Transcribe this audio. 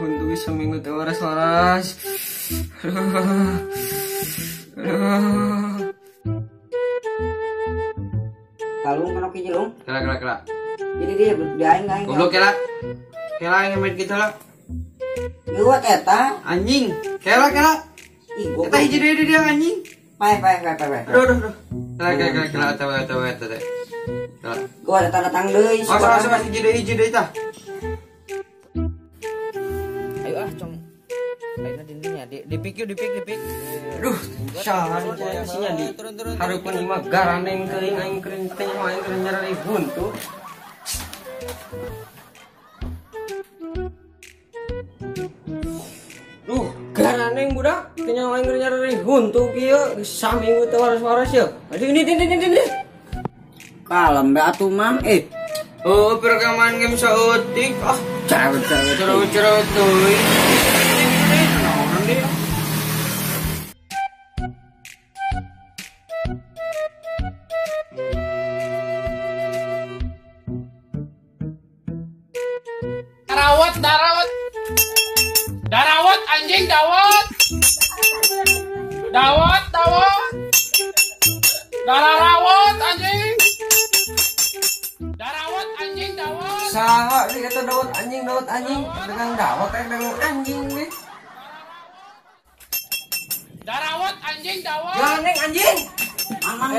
huntu seminggu teh waras-waras. Kalung kan oke jelung. Kela. Jadi dia aing aing. Goblok kela. Kela yang main kita lah. Gua eta. Anjing. Kela. Ih, gua. Kita hiji deui dia anjing. Pai. Aduh. Kela tawa. Kela. Gua ada tanda tangan deui. Masuk hiji deui tah. Ayo cong. Ayeuna dindingnya dipik. Aduh, sahan posisinya di. Hareupeun imah garaneng teuing aing keuring teh aing keuring nyari buntu. Duh, garaneng budak, teu aing keuring nyari buntu kieu saminggu teh waras-waras ya. Aduh ini. Kalem be atuh Mam. Oh, perekaman game saeutik. Ah, Cerewet. cerewet teuing. Naon dia? Darawat anjing dawat. Darawat anjing. Saha deui eta dawat anjing dagang dawat teh dagang anjing nih. Darawat anjing dawat. Garaneng anjing. Mang